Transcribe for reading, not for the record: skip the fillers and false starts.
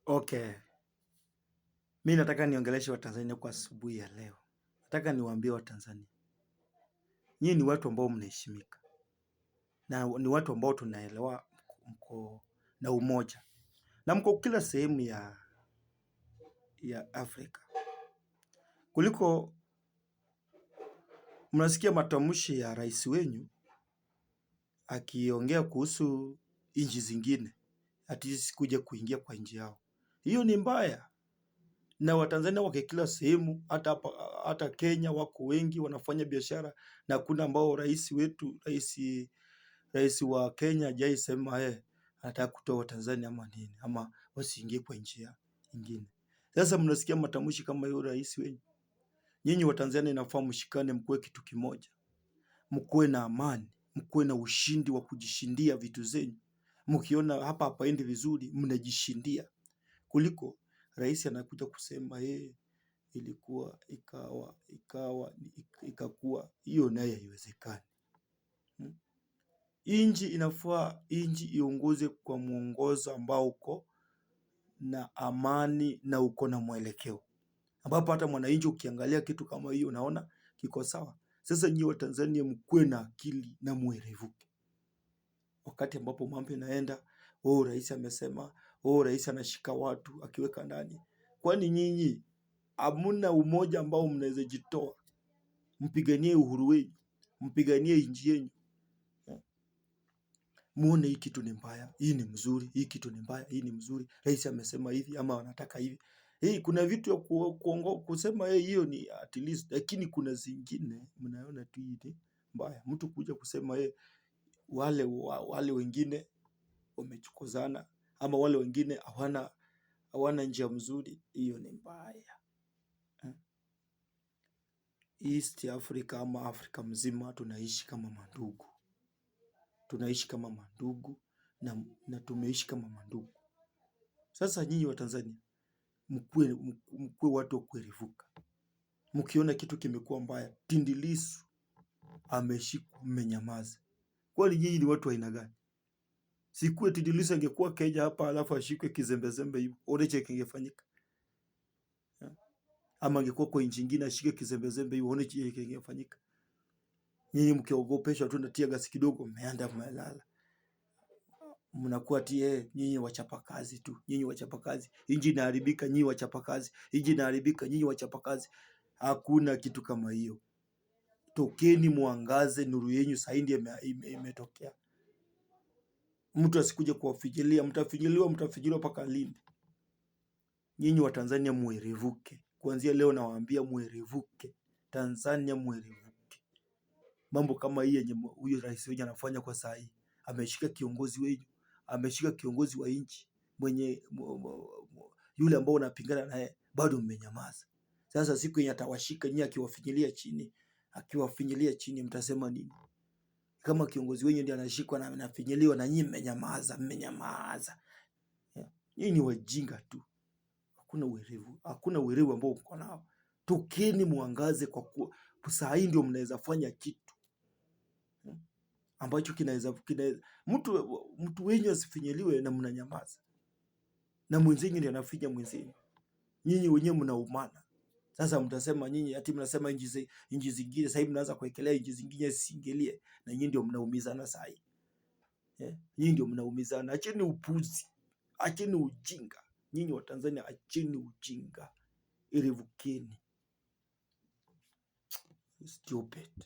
Okay. Mi nataka niongeleshe Watanzania kwa asubuhi ya leo. Nataka niwaambie Watanzania, nyinyi ni watu ambao mnaheshimika na ni watu ambao tunaelewa, mko na umoja na mko kila sehemu ya Afrika. Kuliko mnasikia matamshi ya rais wenyu akiongea kuhusu nchi zingine, ati kuja kuingia kwa nchi yao. Hiyo ni mbaya. Na Watanzania wake kila sehemu, hata Kenya wako wengi wanafanya biashara, na kuna ambao rais wetu, rais wa Kenya hajai sema anataka kutoa Watanzania ama nini, ama wasiingie kwa nchi nyingine. Sasa mnasikia matamshi kama hiyo rais wenu. Nyinyi Watanzania inafaa mshikane, mkuwe kitu kimoja, mkuwe na amani, mkuwe na ushindi wa kujishindia vitu zenyu. Mkiona hapa hapaendi vizuri, mnajishindia, kuliko rais anakuja kusema ilikuwa ikakuwa. Hiyo naye haiwezekani. Inji inafaa iongoze kwa mwongozo ambao uko na amani na uko na mwelekeo, ambapo hata mwananchi ukiangalia kitu kama hiyo unaona kiko sawa. Sasa nyinyi Watanzania mkuwe na akili na muerevuke. Wakati ambapo mambo yanaenda, rais amesema, rais anashika watu akiweka ndani. Kwani nyinyi hamuna umoja ambao mnaweza jitoa mpiganie uhuru wenu, mpiganie nchi yenu? Muone hii kitu ni mbaya, hii ni mzuri, hii kitu ni mbaya, hii ni mzuri. Rais amesema hivi ama wanataka hivi. Kuna vitu ya kusema hiyo ni at least, lakini kuna zingine mnaona tu hii ni mbaya. Mtu kuja kusema wale wengine wamechukozana, ama wale wengine hawana njia mzuri, hiyo ni mbaya. East Africa ama Afrika mzima tunaishi kama mandugu. Tunaishi kama mandugu na tumeishi kama mandugu. Sasa nyinyi Watanzania mkuwe watu wa kuerevuka. Mkiona kitu kimekuwa mbaya, Tundu Lissu ameshikwa, mmenyamaza. Kwani nyinyi ni watu wa aina gani? Sikuwe Tundu Lissu angekuwa Kenya hapa alafu ashikwe kizembezembe hivyo, oneche kingefanyika? Ama angekuwa kwa nchi nyingine ashike kizembezembe hivyo, oneche kingefanyika? Nyinyi mkiogopeshwa tu na tia gasi kidogo, mmeanda mmelala. Mnakuwa nyinyi wachapakazi tu, nyinyi wachapakazi. Nchi inaharibika, nyinyi wachapakazi. Nchi inaharibika, nyinyi wachapakazi. Hakuna kitu kama hiyo. Tokeni muangaze, nuru yenu sasa ndio imetokea. Mtu asikuje kuwafijilia, mtafijiliwa mpaka lini? Nyinyi wa Tanzania muerevuke. Kuanzia leo nawaambia muerevuke. Tanzania muerevuke. Mambo kama hii yenye huyu rais wetu anafanya kwa saa hii, ameshika kiongozi wenu, ameshika kiongozi wa nchi mwenye yule ambao unapingana naye, bado mmenyamaza. Sasa siku yenye atawashika nyinyi, akiwafinyilia chini mtasema nini? Kama kiongozi wenu ndiye anashikwa na anafinyiliwa na nyinyi mmenyamaza. Nyinyi ni wajinga tu. Hakuna uwerevu ambao uko nao. Tokeni muangaze, kwa kuwa saa hii ndio mnaweza fanya kitu ambacho kinaweza mtu wenyu asifinyiliwe na mnanyamaza. Na mwenzenyu ndiye anafinya mwenzenyu. Nyinyi wenyewe mnaumana. Sasa mtasema nyinyi ati mnasema nchi zingine, sasa hivi mnaanza kuekelea nchi zingine siingilie, na nyinyi ndio mnaumizana sasa hivi. Nyinyi ndio mnaumizana. Acheni upuzi. Acheni ujinga. Nyinyi wa Tanzania acheni ujinga. Erevukeni. Stupid.